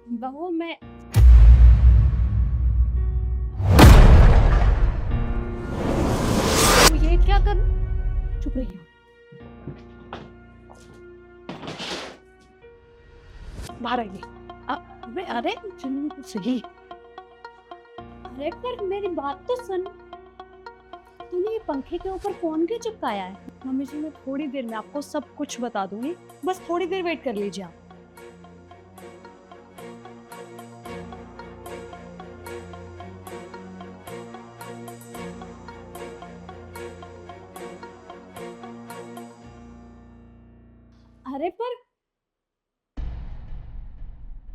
बहू मैं तू ये क्या कर। चुप रही हो, बाहर आइए। अरे अरे सुनिए तो सही। अरे पर मेरी बात तो सुन। तूने ये पंखे के ऊपर फोन क्यों चिपकाया है? मम्मी जी मैं थोड़ी देर में आपको सब कुछ बता दूंगी, बस थोड़ी देर वेट कर लीजिए आप। अरे पर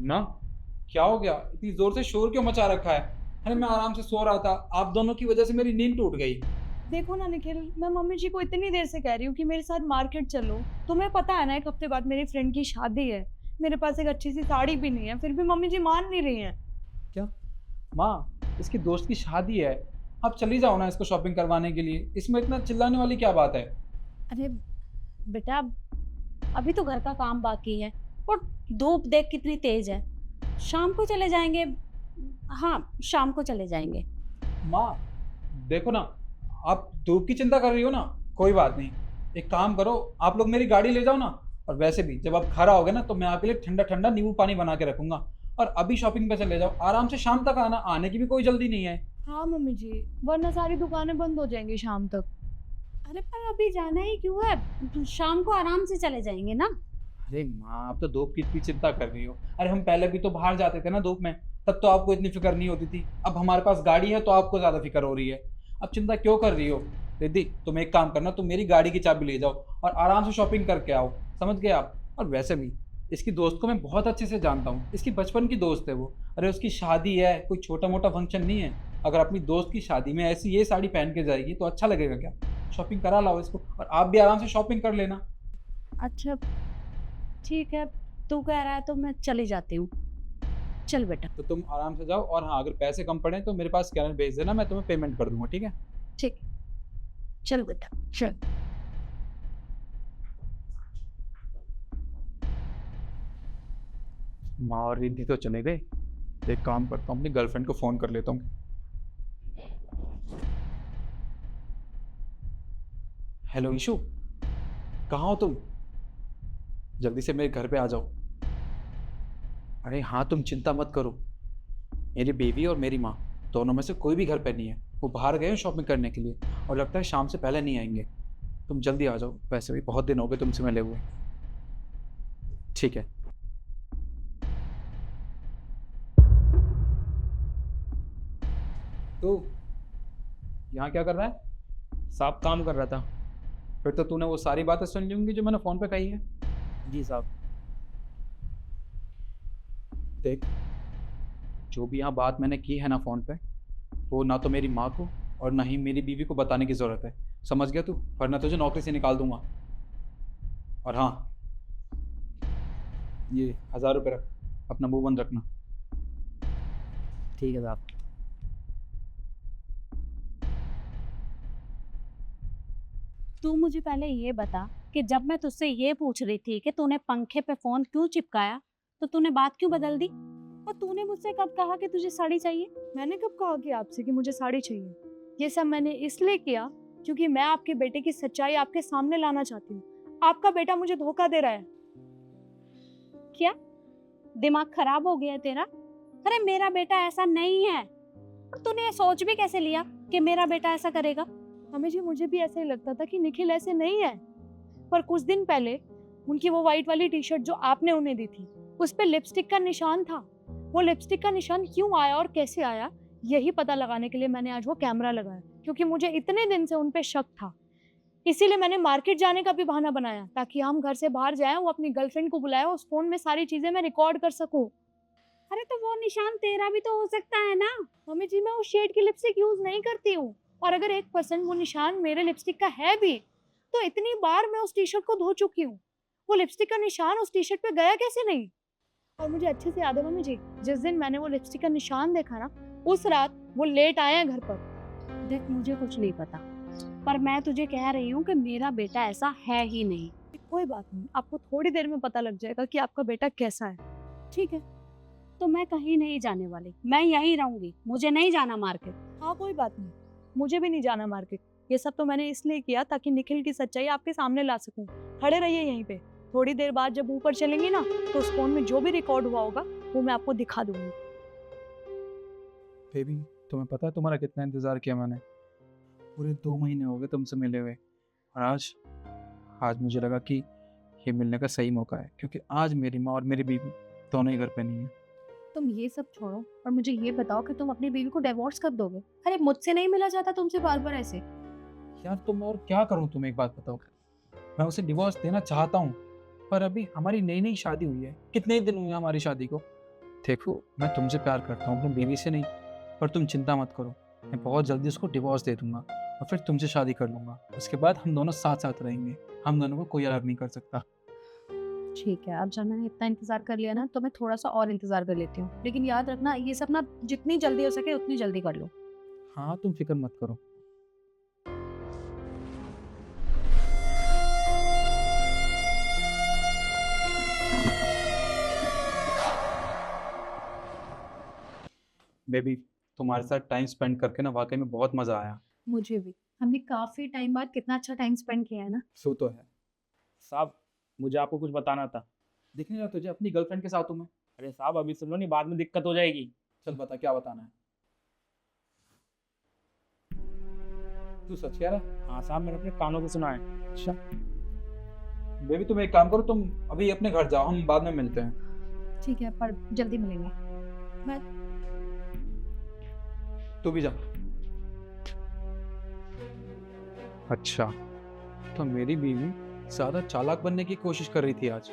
ना, क्या हो गया? इतनी जोर से शोर क्यों मचा रखा है? अरे मैं आराम से सो रहा था, आप दोनों की वजह से मेरी नींद टूट गई। देखो ना निखिल, मैं मम्मी जी को इतनी देर से कह रही हूँ कि मेरे साथ मार्केट चलो। तुम्हें पता है ना, एक हफ्ते बाद मेरी फ्रेंड की शादी है। मेरे पास एक अच्छी सी साड़ी भी नहीं है, फिर भी मम्मी जी मान नहीं रही हैं। क्या? माँ, इसकी दोस्त की शादी है। आप चली जाओ ना इसको शॉपिंग करवाने के लिए। इसमें इतना चिल्लाने वाली क्या बात है? अरे बेटा, अभी तो घर का काम बाकी है और धूप देख कितनी तेज है। शाम को चले जाएंगे। हाँ, शाम को चले जाएंगे। माँ, देखो ना, आप धूप की चिंता कर रही हो ना। कोई बात नहीं, एक काम करो, आप लोग मेरी गाड़ी ले जाओ ना। और वैसे भी जब आप घर आओगे ना तो मैं आपके लिए ठंडा ठंडा नींबू पानी बना के रखूंगा। और अभी शॉपिंग पे चले जाओ, आराम से शाम तक आना, आने की भी कोई जल्दी नहीं है। हाँ मम्मी जी, वरना सारी दुकानें बंद हो जाएंगी शाम तक। अरे पर अभी जाना ही क्यों है, शाम को आराम से चले जाएंगे ना। अरे माँ, आप तो धूप की इतनी चिंता कर रही हो। अरे हम पहले भी तो बाहर जाते थे ना धूप में, तब तो आपको इतनी फिक्र नहीं होती थी। अब हमारे पास गाड़ी है तो आपको ज्यादा फिक्र हो रही है। अब चिंता क्यों कर रही हो? दीदी, तुम एक काम करना, तुम मेरी गाड़ी की चाबी ले जाओ और आराम से शॉपिंग करके आओ। समझ गए आप? और वैसे भी इसकी दोस्त को मैं बहुत अच्छे से जानता हूँ, इसकी बचपन की दोस्त है वो। अरे उसकी शादी है, कोई छोटा मोटा फंक्शन नहीं है। अगर अपनी दोस्त की शादी में ऐसी ये साड़ी पहन के जाएगी तो अच्छा लगेगा क्या? शॉपिंग करा लाओ इसको, और आप भी आराम से शॉपिंग कर लेना। अच्छा ठीक है, तू कह रहा है तो मैं चली जाती हूँ। चल बेटा। तो तुम आराम से जाओ, और हाँ, अगर पैसे कम पड़े तो मेरे पास स्कैनर भेज देना, मैं तुम्हें पेमेंट कर दूंगा, ठीक है? ठीक, चल बेटा चल। माँ और रिद्धि तो चले गए। एक काम करता हूँ, अपनी गर्लफ्रेंड को फ़ोन कर लेता हूँ। हेलो ईशु, कहाँ हो तुम? जल्दी से मेरे घर पे आ जाओ। अरे हाँ, तुम चिंता मत करो। मेरी बेबी और मेरी माँ दोनों में से कोई भी घर पे नहीं है। वो बाहर गए हैं शॉपिंग करने के लिए, और लगता है शाम से पहले नहीं आएंगे। तुम जल्दी आ जाओ, वैसे भी बहुत दिन हो गए तुमसे मिले हुए। ठीक है। तो यहाँ क्या कर रहा है? साहब काम कर रहा था। फिर तो तूने वो सारी बातें सुन ली होंगी जो मैंने फ़ोन पे कही है। जी साहब। देख, जो भी यहाँ बात मैंने की है ना फ़ोन पे, वो ना तो मेरी माँ को और ना ही मेरी बीवी को बताने की ज़रूरत है। समझ गया तू? वरना तुझे नौकरी से निकाल दूंगा। और हाँ, ये 1000 रुपये रख, अपना मुंह बंद रखना। ठीक है साहब। तू मुझे पहले ये बता कि जब मैं तुझसे ये पूछ रही थी कि तूने पंखे पे फोन क्यों चिपकाया, तो तूने बात क्यों बदल दी? और तूने मुझसे कब कहा कि तुझे साड़ी चाहिए? मैंने कब कहा कि आपसे कि मुझे साड़ी चाहिए? ये सब मैंने इसलिए किया क्योंकि मैं आपके बेटे की सच्चाई आपके सामने लाना चाहती हूँ। आपका बेटा मुझे धोखा दे रहा है। क्या दिमाग खराब हो गया है तेरा? अरे मेरा बेटा ऐसा नहीं है। और तूने ये सोच भी कैसे लिया कि मेरा बेटा ऐसा करेगा? हमें जी मुझे भी ऐसे ही लगता था कि निखिल ऐसे नहीं है। पर कुछ दिन पहले उनकी वो व्हाइट वाली टी शर्ट जो आपने उन्हें दी थी, उस पे लिपस्टिक का निशान था। वो लिपस्टिक का निशान क्यों आया और कैसे आया, यही पता लगाने के लिए मैंने आज वो कैमरा लगाया, क्योंकि मुझे इतने दिन से उन पे शक था। इसीलिए मैंने मार्केट जाने का भी बहाना बनाया ताकि हम घर से बाहर जाएं, वो अपनी गर्लफ्रेंड को बुलाए, उस फोन में सारी चीजें मैं रिकॉर्ड कर सकूं। अरे तो वो निशान तेरा भी तो हो सकता है ना। मम्मी जी मैं उस शेड की लिपस्टिक यूज नहीं करती हूँ। और अगर 1% वो निशान मेरे लिपस्टिक का है भी, तो इतनी बार मैं उस टी शर्ट को धो चुकी हूँ। वो लिपस्टिक का निशान उस टी शर्ट पे गया कैसे नहीं? और मुझे अच्छे से याद है मम्मी जी, जिस दिन मैंने वो लिपस्टिक का निशान देखा ना, उस रात वो लेट आए हैं घर पर। देख मुझे कुछ नहीं पता, पर मैं तुझे कह रही हूँ कि मेरा बेटा ऐसा है ही नहीं। कोई बात नहीं, आपको थोड़ी देर में पता लग जाएगा कि आपका बेटा कैसा है। ठीक है, तो मैं कहीं नहीं जाने वाली, मैं यहीं रहूंगी, मुझे नहीं जाना मार्केट। हाँ कोई बात नहीं, मुझे भी नहीं जाना मार्केट। ये सब तो मैंने इसलिए किया ताकि निखिल की सच्चाई आपके सामने ला सकूं। खड़े रहिए यहीं पे, थोड़ी देर बाद जब ऊपर चलेंगे ना तो उस फोन में जो भी रिकॉर्ड हुआ होगा वो मैं आपको दिखा दूंगी। बेबी, तुम्हें पता है तुम्हारा कितना इंतज़ार किया मैंने? पूरे 2 महीने हो गए तुमसे मिले हुए, और आज मुझे लगा कि ये मिलने का सही मौका है, क्योंकि आज मेरी माँ और मेरी बीवी दोनों ही घर पे नहीं है। तुम ये सब छोड़ो और मुझे ये बताओ कि तुम अपनी बीवी को डिवोर्स कब दोगे? अरे मुझसे नहीं मिला जाता तुमसे बार बार ऐसे। यार तो मैं और क्या करूँ, तुम एक बात बताओ। मैं उसे डिवोर्स देना चाहता हूँ, पर अभी हमारी नई नई शादी हुई है, कितने ही दिन हुए हमारी शादी को। देखो, मैं तुमसे प्यार करता हूँ, अपनी बीवी से नहीं, पर तुम चिंता मत करो, मैं बहुत जल्दी उसको डिवोर्स दे दूंगा और फिर तुमसे शादी कर लूँगा। उसके बाद हम दोनों साथ साथ रहेंगे, हम दोनों को कोई अलग नहीं कर सकता। ठीक है, अब जब मैंने इतना इंतजार कर लिया ना तो मैं थोड़ा सा और इंतजार कर लेती हूँ, लेकिन याद रखना ये सब ना जितनी जल्दी हो सके उतनी जल्दी कर लो। हाँ, तुम फिक्र मत करो। बेबी, तुम्हारे साथ टाइम स्पेंड करके ना वाकई में बहुत मज़ा आया। मुझे भी, हमने काफी टाइम बाद कितना अच्छा टाइम स्पेंड किया है ना। सो तो है। साहब, मुझे आपको कुछ बताना था। दिख नहीं रहा तुझे अपनी गर्लफ्रेंड के साथ हूँ मैं? अरे साहब, अभी सुन लो, नहीं बाद में दिक्कत हो जाएगी। चल बता, क्या बताना है? तू सच कह रहा है? हाँ साहब, मैंने अपने कानों से सुना है। अच्छा बेबी, तुम एक काम करो, तुम अभी अपने घर जाओ, हम बाद में मिलते हैं। ठीक है, पर जल्दी मिलेंगे। तू भी जा। अच्छा, तो मेरी बीवी ज्यादा चालाक बनने की कोशिश कर रही थी आज।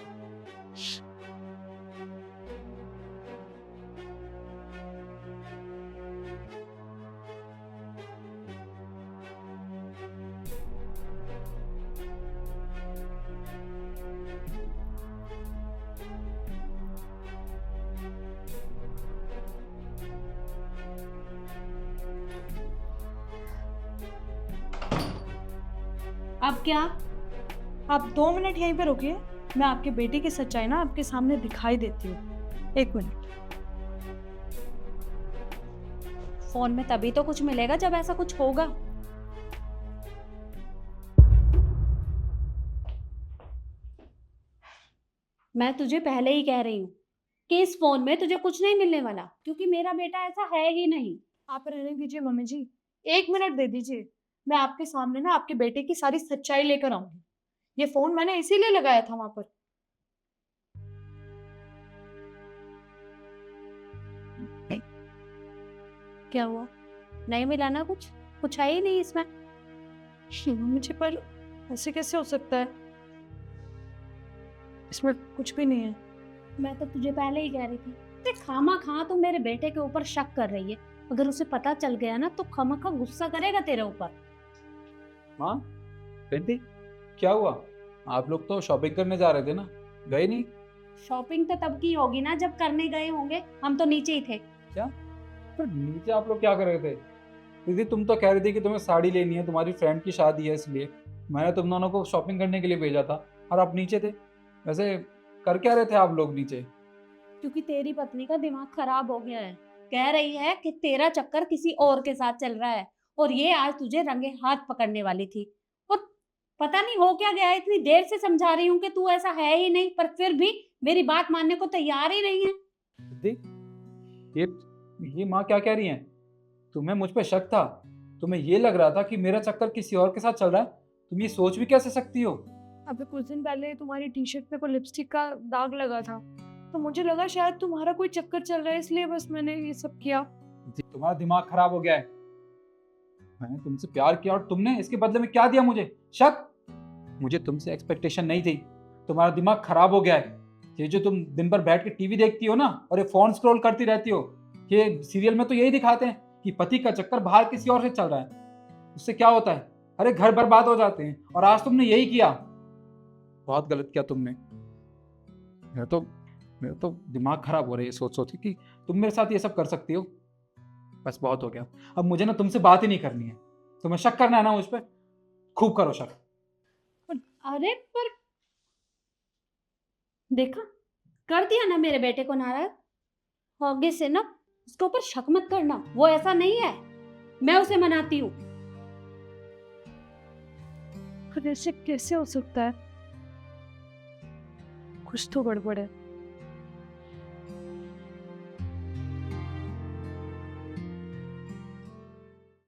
अब क्या? आप 2 मिनट यहीं पे रुकिए, मैं आपके बेटे की सच्चाई ना आपके सामने दिखाई देती हूँ। 1 मिनट। फोन में तभी तो कुछ मिलेगा जब ऐसा कुछ होगा। मैं तुझे पहले ही कह रही हूँ कि इस फोन में तुझे कुछ नहीं मिलने वाला, क्योंकि मेरा बेटा ऐसा है ही नहीं। आप रहने दीजिए मम्मी जी, 1 मिनट दे दीजिए, मैं आपके सामने ना आपके बेटे की सारी सच्चाई लेकर आऊंगी। ये फोन मैंने इसीलिए लगाया था वहां पर। क्या हुआ? नहीं मिला ना कुछ? कुछ है ही नहीं इसमें। मुझे पर ऐसे कैसे हो सकता है, इसमें कुछ भी नहीं है। मैं तो तुझे पहले ही कह रही थी, अरे खामा खा तू मेरे बेटे के ऊपर शक कर रही है। अगर उसे पता चल गया ना तो खामा खा गुस्सा करेगा तेरे ऊपर। माँ, बेटी, क्या हुआ? आप लोग तो शॉपिंग करने जा रहे थे ना, गए नहीं? शॉपिंग तो तब की होगी ना जब करने गए होंगे, हम तो नीचे ही थे। तो नीचे आप लोग क्या कर रहे थे? दीदी, तुम तो कह रही थी कि तुम्हें साड़ी लेनी है, तुम्हारी फ्रेंड की शादी है, इसलिए मैंने तुम दोनों को शॉपिंग करने के लिए भेजा था, और आप नीचे थे। वैसे कर क्या रहे थे आप लोग नीचे? क्योंकि तेरी पत्नी का दिमाग खराब हो गया है, कह रही है कि तेरा चक्कर किसी और के साथ चल रहा है, और ये आज तुझे रंगे हाथ पकड़ने वाली थी। और पता नहीं हो क्या गया है, इतनी देर से समझा रही हूँ कि तू ऐसा है ही नहीं, पर फिर भी मेरी बात मानने को तैयार ही नहीं है। दीदी, ये माँ क्या कह रही हैं? तुम्हें मुझ पे शक था, तुम्हें ये लग रहा था कि मेरा चक्कर किसी और के साथ चल रहा है, तुम ये सोच भी कैसे सकती हो? अभी कुछ दिन पहले तुम्हारी टी शर्ट पे कोई लिपस्टिक का दाग लगा था, तो मुझे लगा शायद तुम्हारा कोई चक्कर चल रहा है, इसलिए बस मैंने ये सब किया। तुम्हारा दिमाग खराब हो गया है। मैंने तुमसे प्यार किया और तुमने इसके बदले में क्या दिया मुझे? शक। मुझे तुमसे एक्सपेक्टेशन नहीं थी। तुम्हारा दिमाग खराब हो गया है। ये जो तुम दिन भर बैठ के टीवी देखती हो ना और ये फोन स्क्रॉल करती रहती हो, ये सीरियल में तो यही दिखाते हैं कि पति का चक्कर बाहर किसी और से चल रहा है। उससे क्या होता है? अरे घर बर्बाद हो जाते हैं, और आज तुमने यही किया। बहुत गलत किया तुमने। मेरा तो दिमाग खराब हो रहा है सोच सोच के कि तुम मेरे साथ ये सब कर सकती हो। बस बहुत हो गया, अब मुझे ना तुमसे बात ही नहीं करनी है। तुम्हें शक करना है ना मुझ पर, खूब करो शक। अरे पर देखा, कर दिया ना मेरे बेटे को नाराज। आगे से ना उसके ऊपर शक मत करना, वो ऐसा नहीं है, मैं उसे मनाती हूँ। पर ऐसे कैसे हो सकता है? कुछ तो गड़बड़ है।